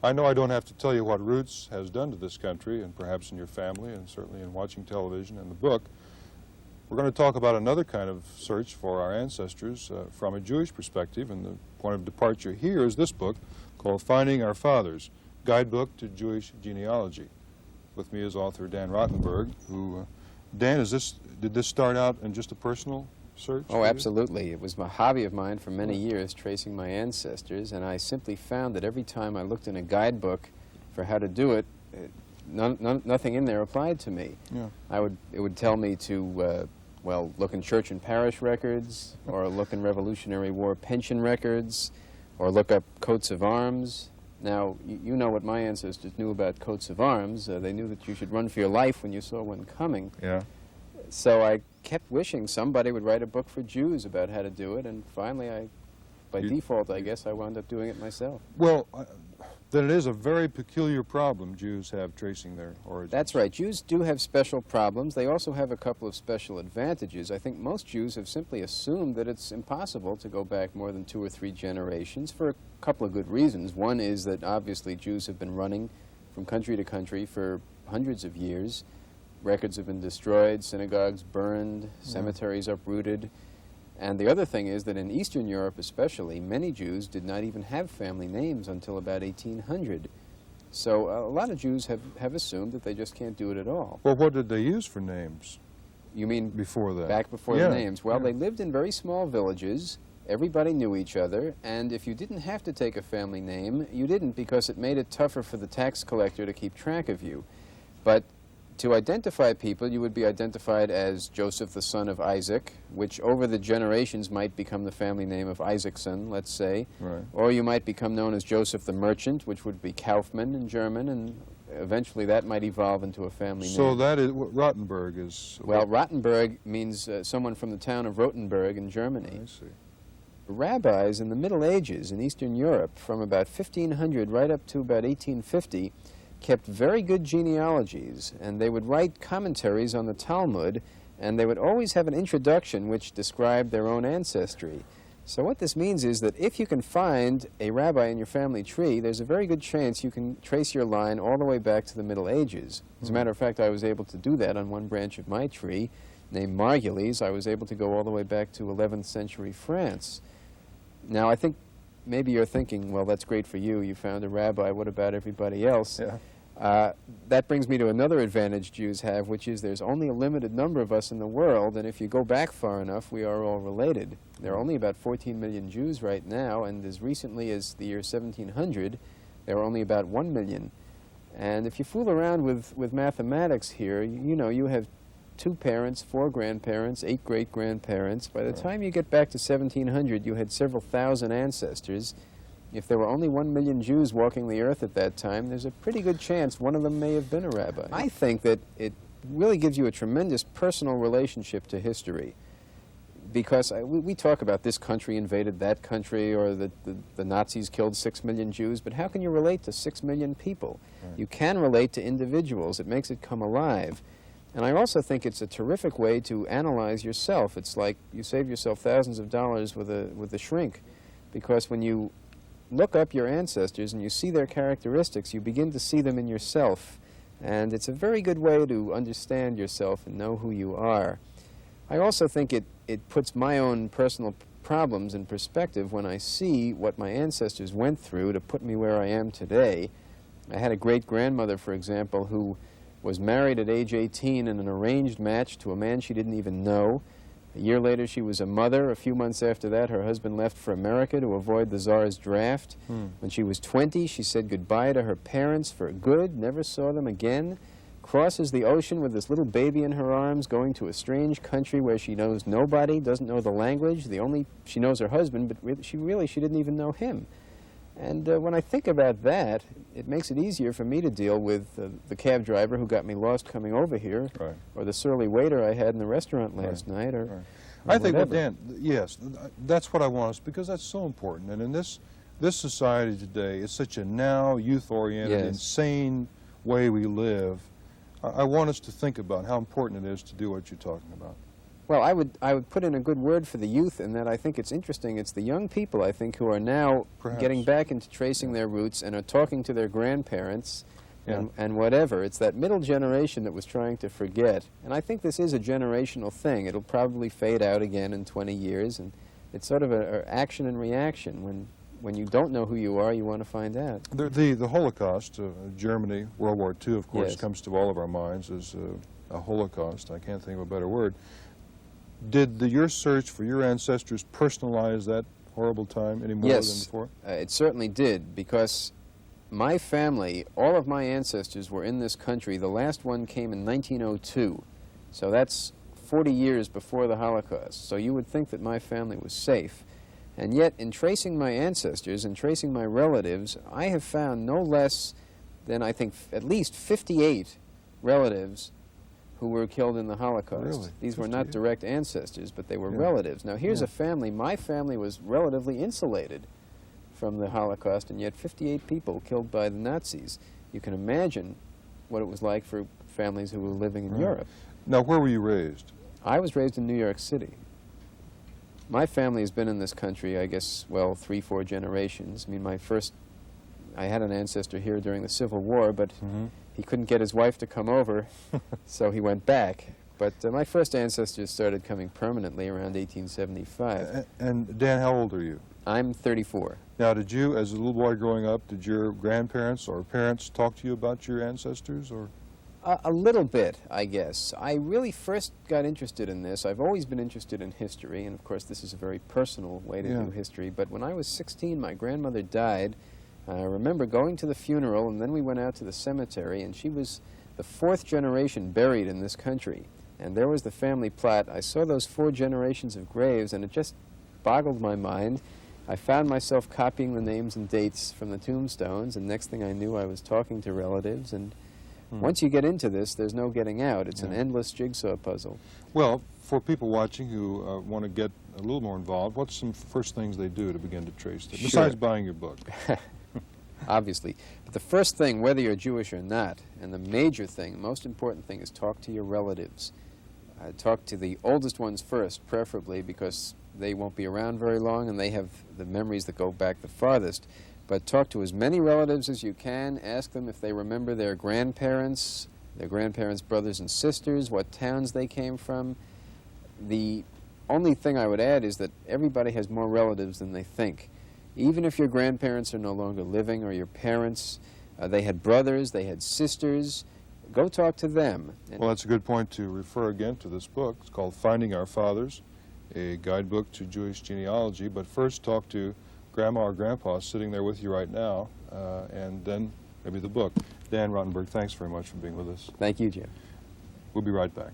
I know I don't have to tell you what Roots has done to this country, and perhaps in your family, and certainly in watching television and the book. We're going to talk about another kind of search for our ancestors from a Jewish perspective, and the point of departure here is this book called Finding Our Fathers, Guidebook to Jewish Genealogy. With me is author Dan Rottenberg, who, Dan, did this start out in just a personal search? Oh, absolutely. It was a hobby of mine for many years, tracing my ancestors, and I simply found that every time I looked in a guidebook for how to do it, nothing in there applied to me. Yeah. It would tell me to, well, look in church and parish records, or look in Revolutionary War pension records, or look up coats of arms. Now, you know what my ancestors knew about coats of arms. They knew that you should run for your life when you saw one coming. Yeah. So I kept wishing somebody would write a book for Jews about how to do it, and finally, by default, I guess, I wound up doing it myself. Well, then it is a very peculiar problem Jews have tracing their origins. That's right. Jews do have special problems. They also have a couple of special advantages. I think most Jews have simply assumed that it's impossible to go back more than 2 or 3 generations for a couple of good reasons. One is that obviously Jews have been running from country to country for hundreds of years. Records have been destroyed, synagogues burned, cemeteries uprooted. And the other thing is that in Eastern Europe especially, many Jews did not even have family names until about 1800. So a lot of Jews have assumed that they just can't do it at all. Well, what did they use for names? You mean before that? Back before the names. Well, they lived in very small villages. Everybody knew each other, and if you didn't have to take a family name, you didn't, because it made it tougher for the tax collector to keep track of you. But to identify people, you would be identified as Joseph, the son of Isaac, which over the generations might become the family name of Isaacson, let's say. Right. Or you might become known as Joseph the Merchant, which would be Kaufmann in German, and eventually that might evolve into a family name. So that is, Rottenberg is... Well, Rottenberg means someone from the town of Rottenberg in Germany. I see. Rabbis in the Middle Ages in Eastern Europe, from about 1500 right up to about 1850, kept very good genealogies, and they would write commentaries on the Talmud, and they would always have an introduction which described their own ancestry. So what this means is that if you can find a rabbi in your family tree, there's a very good chance you can trace your line all the way back to the Middle Ages. As a matter of fact, I was able to do that on one branch of my tree, named Margulies. I was able to go all the way back to 11th century France. Now, I think maybe you're thinking, well, that's great for you. You found a rabbi. What about everybody else? Yeah. That brings me to another advantage Jews have, which is there's only a limited number of us in the world, and if you go back far enough, we are all related. There are only about 14 million Jews right now, and as recently as the year 1700, there were only about 1 million. And if you fool around with mathematics here, you know, you have 2 parents, 4 grandparents, 8 great-grandparents. By the time you get back to 1700, you had several thousand ancestors. If there were only 1 million Jews walking the earth at that time, there's a pretty good chance one of them may have been a rabbi. I think that it really gives you a tremendous personal relationship to history, because we talk about this country invaded that country, or the Nazis killed 6 million Jews, but how can you relate to 6 million people? Right. You can relate to individuals. It makes it come alive. And I also think it's a terrific way to analyze yourself. It's like you save yourself thousands of dollars with a shrink, because when you look up your ancestors and you see their characteristics, you begin to see them in yourself. And it's a very good way to understand yourself and know who you are. I also think it puts my own personal problems in perspective when I see what my ancestors went through to put me where I am today. I had a great-grandmother, for example, who was married at age 18 in an arranged match to a man she didn't even know. A year later, she was a mother. A few months after that, her husband left for America to avoid the Tsar's draft. When she was 20, she said goodbye to her parents for good, never saw them again, crosses the ocean with this little baby in her arms, going to a strange country where she knows nobody, doesn't know the language. She knows her husband, but she didn't even know him. And when I think about that, it makes it easier for me to deal with the cab driver who got me lost coming over here, right, or the surly waiter I had in the restaurant last night, or, right. or I think that, whatever. Dan, yes, that's what I want us, because that's so important. And in this society today, it's such a now youth-oriented, Yes. insane way we live. I want us to think about how important it is to do what you're talking about. Well, I would put in a good word for the youth in that I think it's interesting. It's the young people, I think, who are now Perhaps. getting back into tracing their roots and are talking to their grandparents and whatever. It's that middle generation that was trying to forget. And I think this is a generational thing. It'll probably fade out again in 20 years. And it's sort of a action and reaction. When you don't know who you are, you want to find out. The Holocaust, Germany, World War II, of course, Yes. comes to all of our minds as a Holocaust. I can't think of a better word. Did your search for your ancestors personalize that horrible time any more than before? It certainly did, because my family, all of my ancestors were in this country. The last one came in 1902, so that's 40 years before the Holocaust. So you would think that my family was safe. And yet, in tracing my ancestors and tracing my relatives, I have found no less than, I think, at least 58 relatives who were killed in the Holocaust. Really? These were not 58? direct ancestors, but they were relatives. Now, here's a family. My family was relatively insulated from the Holocaust, and yet 58 people killed by the Nazis. You can imagine what it was like for families who were living in Europe. Now, where were you raised? I was raised in New York City. My family has been in this country, I guess, well, 3, 4 generations. I mean, I had an ancestor here during the Civil War, but he couldn't get his wife to come over, so he went back. But my first ancestors started coming permanently around 1875. And Dan, how old are you? I'm 34. Now, did you, as a little boy growing up, did your grandparents or parents talk to you about your ancestors, or? A little bit, I guess. I really first got interested in this. I've always been interested in history, and of course this is a very personal way to do history. But when I was 16, my grandmother died. I remember going to the funeral, and then we went out to the cemetery, and she was the 4th generation buried in this country. And there was the family plot. I saw those 4 generations of graves, and it just boggled my mind. I found myself copying the names and dates from the tombstones, and next thing I knew, I was talking to relatives. And once you get into this, there's no getting out. It's an endless jigsaw puzzle. Well, for people watching who want to get a little more involved, what's some first things they do to begin to trace them, besides buying your book? Obviously. But the first thing, whether you're Jewish or not, and the major thing, most important thing, is talk to your relatives. Talk to the oldest ones first, preferably, because they won't be around very long and they have the memories that go back the farthest. But talk to as many relatives as you can. Ask them if they remember their grandparents' brothers and sisters, what towns they came from. The only thing I would add is that everybody has more relatives than they think. Even if your grandparents are no longer living, or your parents, they had brothers, they had sisters, go talk to them. Well, that's a good point to refer again to this book. It's called Finding Our Fathers, a guidebook to Jewish genealogy. But first talk to Grandma or Grandpa sitting there with you right now, and then maybe the book. Dan Rottenberg, thanks very much for being with us. Thank you, Jim. We'll be right back.